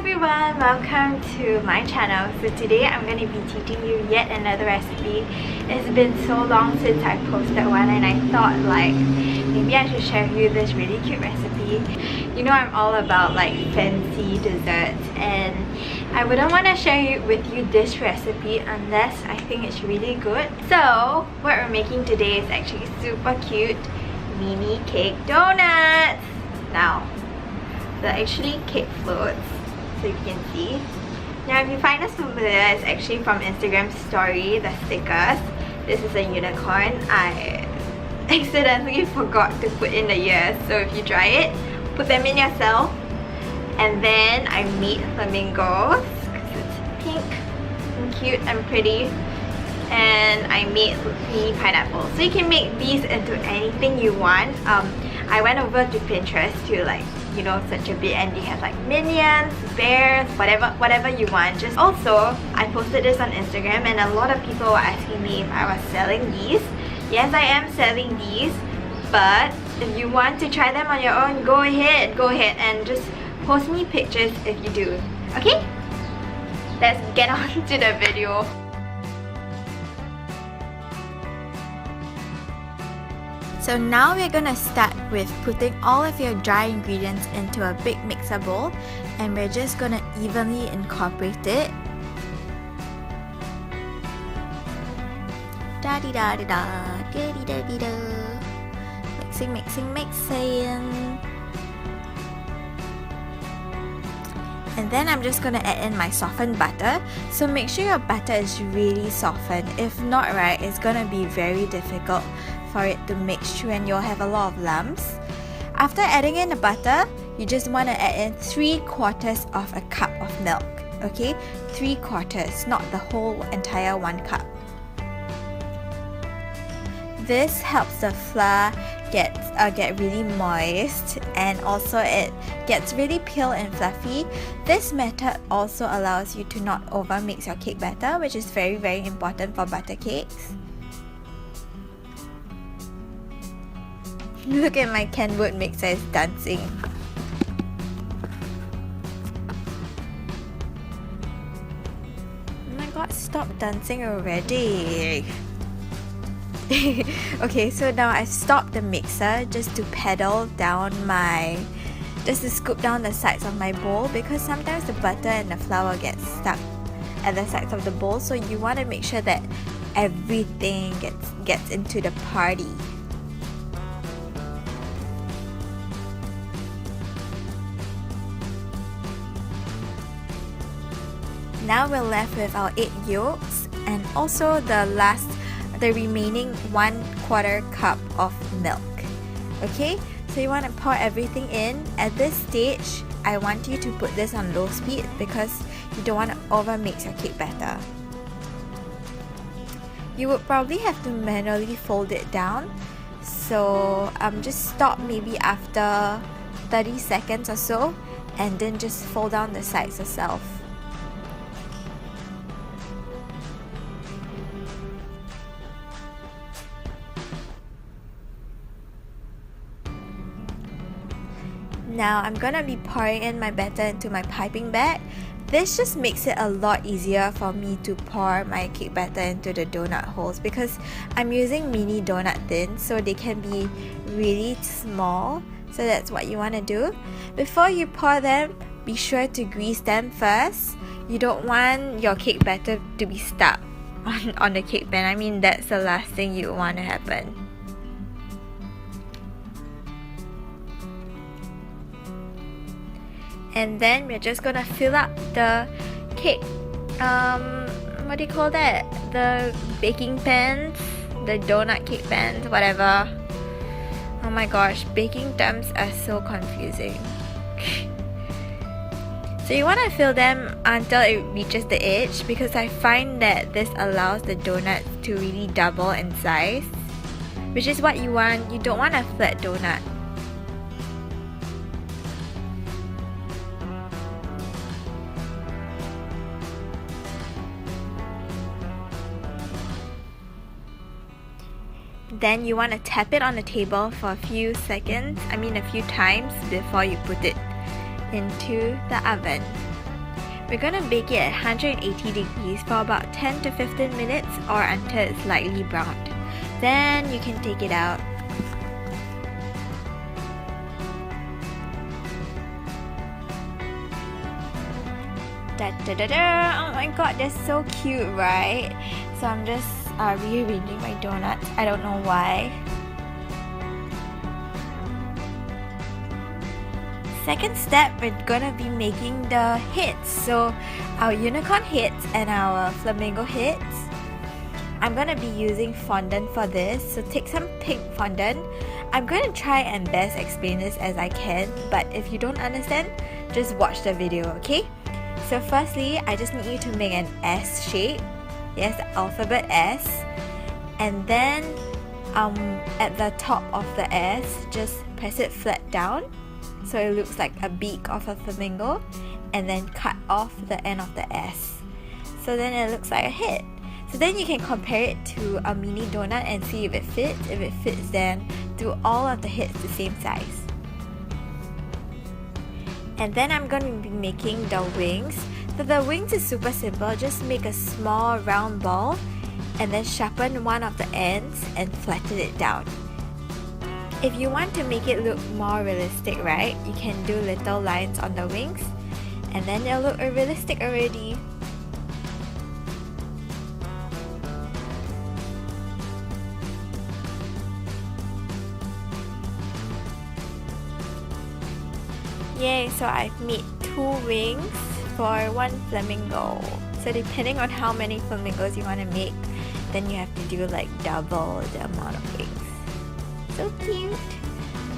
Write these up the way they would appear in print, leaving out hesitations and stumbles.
everyone, welcome to my channel. So today I'm going to be teaching you yet another recipe. It's been so long since I posted one and I thought like maybe I should share with you this really cute recipe. You know I'm all about like fancy desserts and I wouldn't want to share with you this recipe unless I think it's really good. So what we're making today is actually super cute mini cake donuts. Now they're actually cake floats, so you can see. Now if you find this familiar, it's actually from Instagram story, the stickers. This is a unicorn. I accidentally forgot to put in the ears, so if you try it, put them in yourself. And then I made flamingos because it's pink and cute and pretty. And I made mini pineapples. So you can make these into anything you want. I went over to Pinterest to like, you know, search a bit and they have like minions, bears, whatever you want. Just also, I posted this on Instagram and a lot of people were asking me if I was selling these. Yes, I am selling these, but if you want to try them on your own, go ahead and just post me pictures if you do. Okay? Let's get on to the video. So now we're gonna start with putting all of your dry ingredients into a big mixer bowl and we're just gonna evenly incorporate it. Da-dee-da-dee-da, da-dee-da-dee-da. Mixing. And then I'm just gonna add in my softened butter. So make sure your butter is really softened. If not, right, it's gonna be very difficult for it to mix through and you'll have a lot of lumps. After adding in the butter, you just want to add in 3/4 of a cup of milk. Okay, 3/4, not the whole entire 1 cup. This helps the flour get really moist and also it gets really pale and fluffy. This method also allows you to not over mix your cake batter, which is very important for butter cakes. Look at my Kenwood mixer, it's dancing. Oh my god, stop dancing already. Okay, so now I've stopped the mixer just to scoop down the sides of my bowl because sometimes the butter and the flour gets stuck at the sides of the bowl, so you want to make sure that everything gets into the party. Now we're left with our 8 yolks and also the remaining 1/4 cup of milk. Okay, so you want to pour everything in. At this stage, I want you to put this on low speed because you don't want to over mix your cake batter. You would probably have to manually fold it down. So just stop maybe after 30 seconds or so and then just fold down the sides yourself. Now I'm gonna be pouring in my batter into my piping bag. This just makes it a lot easier for me to pour my cake batter into the donut holes because I'm using mini donut tins, so they can be really small. So that's what you want to do. Before you pour them, be sure to grease them first. You don't want your cake batter to be stuck on the cake pan. I mean, that's the last thing you want to happen. And then we're just gonna fill up the cake, what do you call that? The baking pans, the donut cake pans, whatever. Oh my gosh, baking terms are so confusing. So you wanna fill them until it reaches the edge because I find that this allows the donuts to really double in size, which is what you want. You don't want a flat donut. Then you want to tap it on the table for a few times before you put it into the oven. We're gonna bake it at 180 degrees for about 10 to 15 minutes or until it's lightly browned. Then you can take it out. Da, da, da, da. Oh my god, they're so cute, right? So I'm just rearranging my donuts. I don't know why. Second step, we're gonna be making the heads. So our unicorn heads and our flamingo heads. I'm gonna be using fondant for this. So take some pink fondant. I'm gonna try and best explain this as I can, but if you don't understand, just watch the video, okay? So firstly, I just need you to make an S shape. Yes, the alphabet S. And then at the top of the S, just press it flat down so it looks like a beak of a flamingo, and then cut off the end of the S. So then it looks like a head. So then you can compare it to a mini donut and see if it fits. If it fits, then do all of the heads the same size. And then I'm going to be making the wings. So the wings is super simple. Just make a small round ball and then sharpen one of the ends and flatten it down. If you want to make it look more realistic, right, you can do little lines on the wings and then it'll look realistic already. Yay, so I've made 2 wings for 1 flamingo. So depending on how many flamingos you want to make, then you have to do like double the amount of wings. So cute!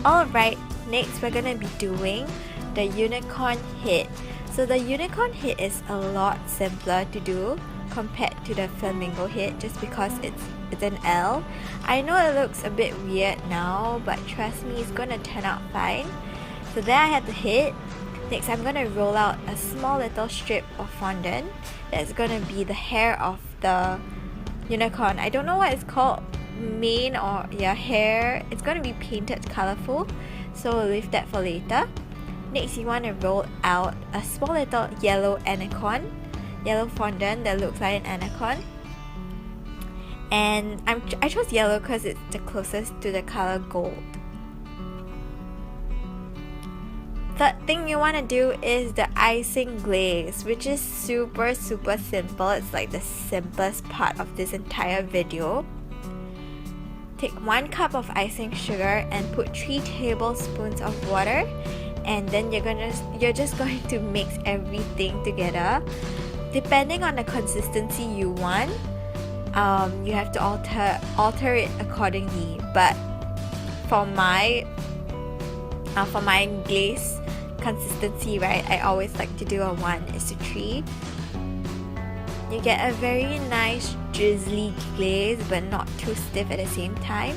Alright, next we're gonna be doing the unicorn head. So the unicorn head is a lot simpler to do compared to the flamingo head just because it's an L. I know it looks a bit weird now, but trust me, it's gonna turn out fine. So there I have the head. Next I'm gonna roll out a small little strip of fondant. That's gonna be the hair of the unicorn. I don't know what it's called, mane or hair. It's gonna be painted colorful, so we'll leave that for later. Next you want to roll out a small little yellow anaconda, yellow fondant that looks like an anaconda. And I chose yellow because it's the closest to the color gold. Third thing you want to do is the icing glaze, which is super simple. It's like the simplest part of this entire video. Take 1 cup of icing sugar and put 3 tablespoons of water, and then you're just going to mix everything together. Depending on the consistency you want, you have to alter it accordingly. But for my glaze consistency, right, I always like to do a 1:3. You get a very nice drizzly glaze but not too stiff at the same time.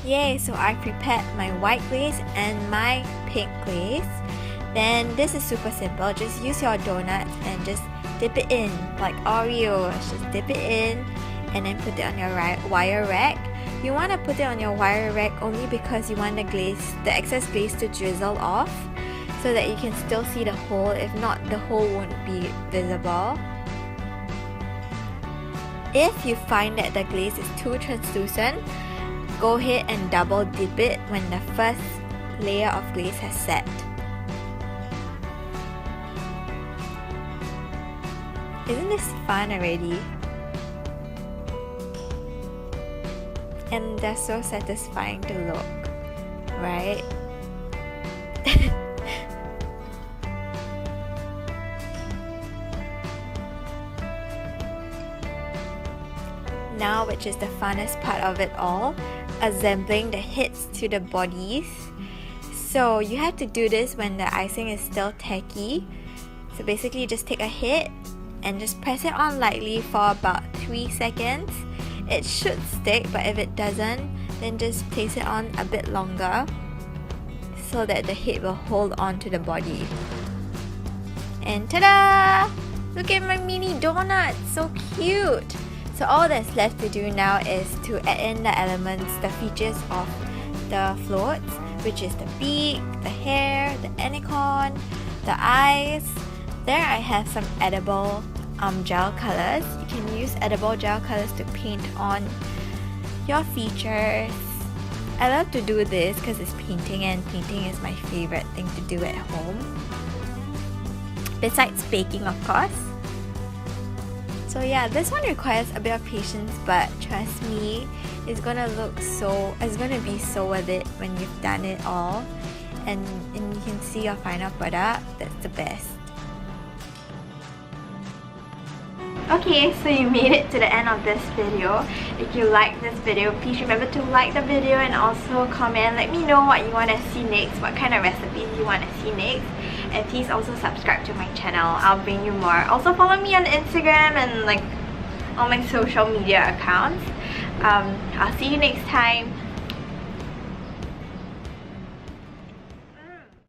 Yay, so I prepared my white glaze and my pink glaze. Then this is super simple. Just use your donuts and just dip it in like Oreos. Just dip it in and then put it on your wire rack. You want to put it on your wire rack only because you want the excess glaze to drizzle off so that you can still see the hole. If not, the hole won't be visible. If you find that the glaze is too translucent, go ahead and double dip it when the first layer of glaze has set. Isn't this fun already? And they're so satisfying to look, right? Now, which is the funnest part of it all, assembling the heads to the bodies. So you have to do this when the icing is still tacky. So basically just take a head and just press it on lightly for about 3 seconds. It should stick, but if it doesn't, then just place it on a bit longer so that the head will hold on to the body. And ta-da! Look at my mini donut, so cute! So all that's left to do now is to add in the elements, the features of the floats, which is the beak, the hair, the anicon, the eyes. There I have some edible gel colors. You can use edible gel colors to paint on your features. I love to do this because it's painting, and painting is my favorite thing to do at home. Besides baking, of course. So yeah, this one requires a bit of patience, but trust me, it's gonna be so worth it when you've done it all, and you can see your final product. That's the best. Okay, so you made it to the end of this video. If you like this video, please remember to like the video and also comment. Let me know what you want to see next, what kind of recipes you want to see next. And please also subscribe to my channel. I'll bring you more. Also follow me on Instagram and like all my social media accounts. I'll see you next time.